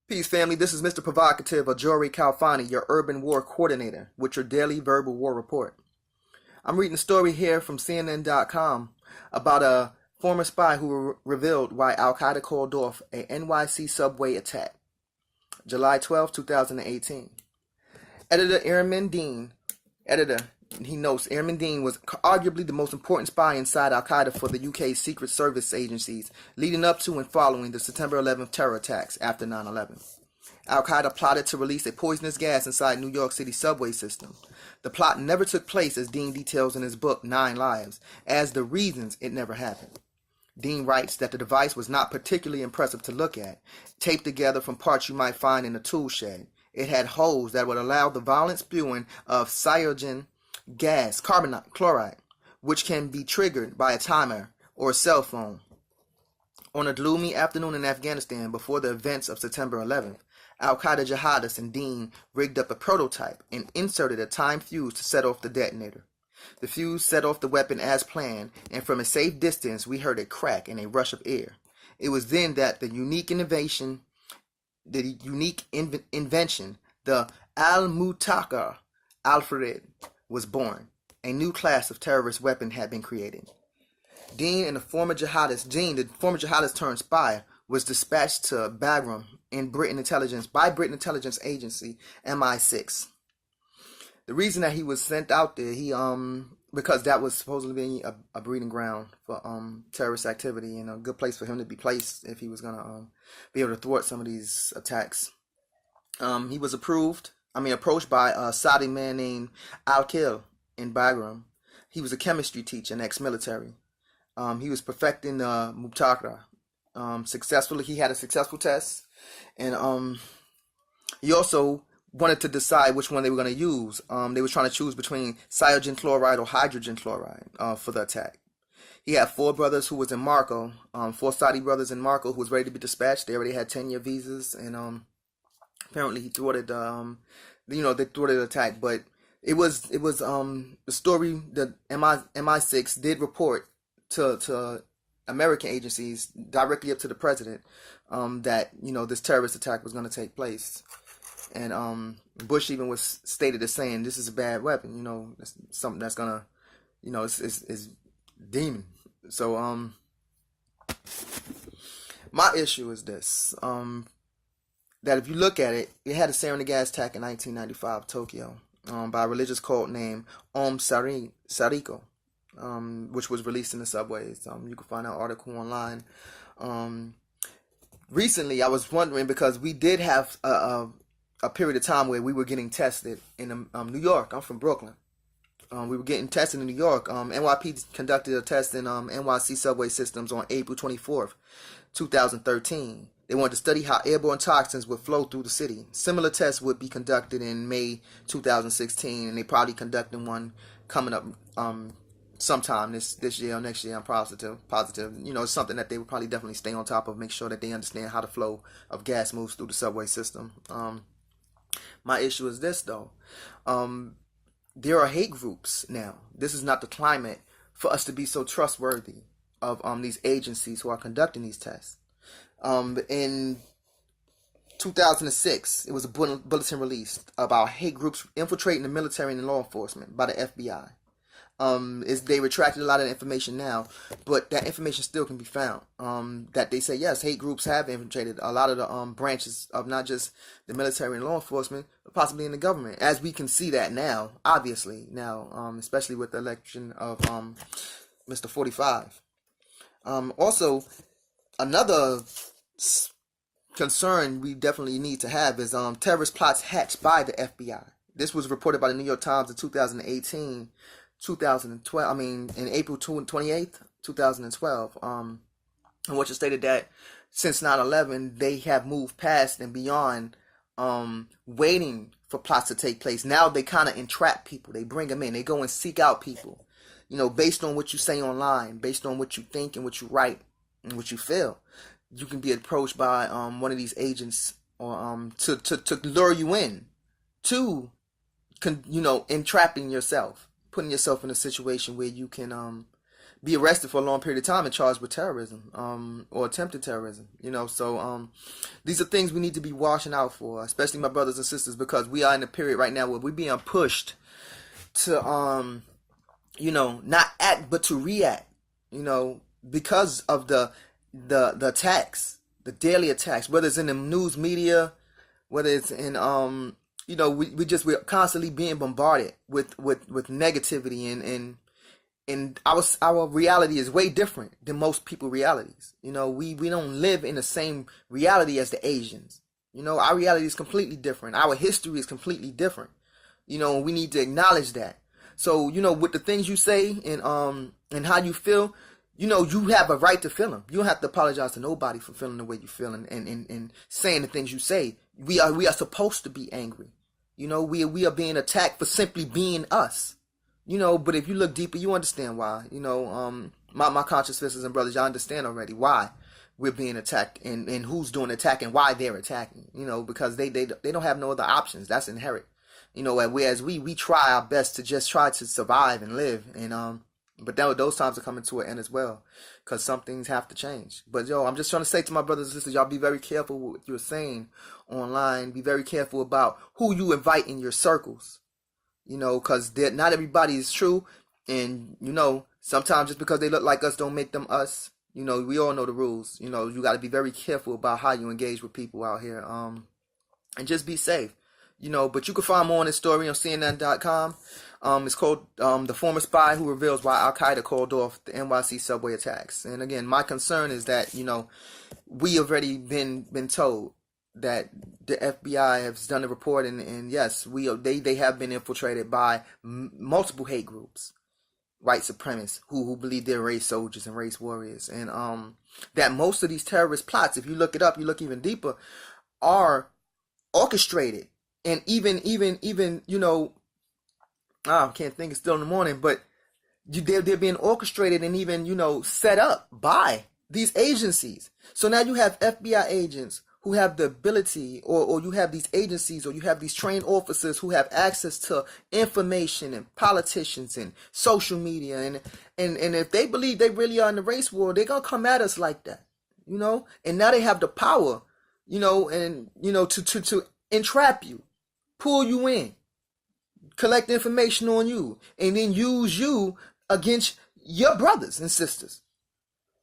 Peace, family. This is Mr. Provocative, Ajori Kalfani, your urban war coordinator, with your daily verbal war report. I'm reading a story here from CNN.com about a former spy who revealed why Al-Qaeda called off a NYC Subway attack, July 12, 2018. Editor Aimen Dean, he notes Aimen Dean was arguably the most important spy inside Al-Qaeda for the UK's Secret Service agencies leading up to and following the September 11th terror attacks after 9/11. Al-Qaeda plotted to release a poisonous gas inside New York City subway system. The plot never took place, as Dean details in his book, 9 Lives, as the reasons it never happened. Dean writes that the device was not particularly impressive to look at, taped together from parts you might find in a tool shed. It had holes that would allow the violent spewing of cyanogen gas, carbon chloride, which can be triggered by a timer or a cell phone. On a gloomy afternoon in Afghanistan before the events of September 11th, Al-Qaeda jihadists and Dean rigged up a prototype and inserted a timed fuse to set off the detonator. The fuse set off the weapon as planned, and from a safe distance we heard a crack and a rush of air. It was then that the unique invention, the Al-Mutakar Alfred was born. A new class of terrorist weapon had been created. Dean, the former jihadist turned spy, was dispatched to Bagram in Britain intelligence agency MI6. The reason that he was sent out there, because that was supposedly a breeding ground for terrorist activity and a good place for him to be placed if he was gonna be able to thwart some of these attacks. He was approached by a Saudi man named Al-Qaeda in Bagram. He was a chemistry teacher and ex-military. He was perfecting Mubtakra. Successfully, he had a successful test, and he also wanted to decide which one they were going to use. They were trying to choose between cyanogen chloride or hydrogen chloride for the attack. He had 4 brothers who was in Morocco, 4 Saudi brothers in Morocco who was ready to be dispatched. They already had 10-year visas, and apparently he thwarted they thwarted the attack. But it was the story that MI6 did report to American agencies directly up to the president that this terrorist attack was going to take place. And Bush even was stated as saying this is a bad weapon, it's something that's gonna, it's demon. So my issue is this, that if you look at it, it had a sarin gas attack in 1995 Tokyo by a religious cult named Sariko, which was released in the subways. You can find that article online. Recently, I was wondering, because we did have a period of time where we were getting tested in New York. I'm from Brooklyn. We were getting tested in New York. NYP conducted a test in NYC Subway systems on April 24th, 2013. They wanted to study how airborne toxins would flow through the city. Similar tests would be conducted in May 2016, and they probably conducting one coming up sometime this year or next year. I'm positive. It's something that they would probably definitely stay on top of, make sure that they understand how the flow of gas moves through the subway system. My issue is this, though. There are hate groups now. This is not the climate for us to be so trustworthy of these agencies who are conducting these tests. In 2006, it was a bulletin released about hate groups infiltrating the military and law enforcement by the FBI. They retracted a lot of the information now, but that information still can be found. That they say, yes, hate groups have infiltrated a lot of the branches of not just the military and law enforcement, but possibly in the government, as we can see that now, obviously now, especially with the election of Mr. 45. Also, another concern we definitely need to have is terrorist plots hatched by the FBI. This was reported by the New York Times in 2012, in April 28th, 2012, and which is stated that since 9/11, they have moved past and beyond waiting for plots to take place. Now they kind of entrap people. They bring them in. They go and seek out people, based on what you say online, based on what you think and what you write and what you feel. You can be approached by one of these agents or to lure you in to entrapping yourself, putting yourself in a situation where you can be arrested for a long period of time and charged with terrorism, or attempted terrorism. So these are things we need to be watching out for, especially my brothers and sisters, because we are in a period right now where we're being pushed to not act but to react, because of the attacks, the daily attacks, whether it's in the news media, whether it's in we're constantly being bombarded with negativity, and our reality is way different than most people's realities. We don't live in the same reality as the Asians. Our reality is completely different. Our history is completely different. And we need to acknowledge that. So, with the things you say and how you feel, you have a right to feel them. You don't have to apologize to nobody for feeling the way you feel and saying the things you say. We are supposed to be angry. We are being attacked for simply being us. But if you look deeper, you understand why. My conscious sisters and brothers, y'all understand already why we're being attacked and who's doing the attack and why they're attacking. Because they don't have no other options. That's inherent. Whereas we try our best to just try to survive and live, but those times are coming to an end as well, because some things have to change. But I'm just trying to say to my brothers and sisters, y'all be very careful with what you're saying online. Be very careful about who you invite in your circles, because not everybody is true, and sometimes just because they look like us don't make them us. We all know the rules. You got to be very careful about how you engage with people out here, and just be safe. But you can find more on this story on CNN.com. It's called The Former Spy Who Reveals Why Al-Qaeda Called Off the NYC Subway Attacks. And again, my concern is that, we have already been told that the FBI has done a report, and yes, they have been infiltrated by multiple hate groups, white supremacists who believe they're race soldiers and race warriors. And that most of these terrorist plots, if you look it up, you look even deeper, are orchestrated. And even I can't think, it's still in the morning, but they're being orchestrated and even, set up by these agencies. So now you have FBI agents who have the ability, or you have these agencies, or you have these trained officers who have access to information, and politicians and social media. And if they believe they really are in the race war, they're going to come at us like that, and now they have the power, to entrap you, pull you in, collect information on you, and then use you against your brothers and sisters.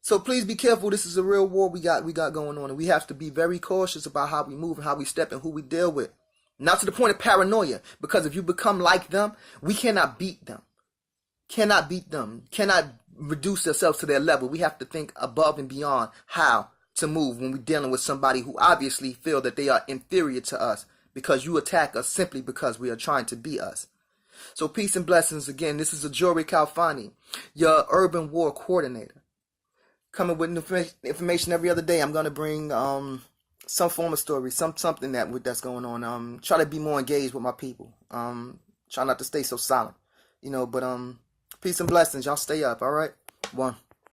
So please be careful. This is a real war we got going on, and we have to be very cautious about how we move and how we step and who we deal with. Not to the point of paranoia, because if you become like them, we cannot beat them. Cannot reduce ourselves to their level. We have to think above and beyond how to move when we're dealing with somebody who obviously feel that they are inferior to us, because you attack us simply because we are trying to be us. So peace and blessings again. This is Ajori Kalfani, your urban war coordinator, coming with information every other day. I'm going to bring some form of story, something that's going on. Try to be more engaged with my people. Try not to stay so silent, but peace and blessings. Y'all stay up, all right? One.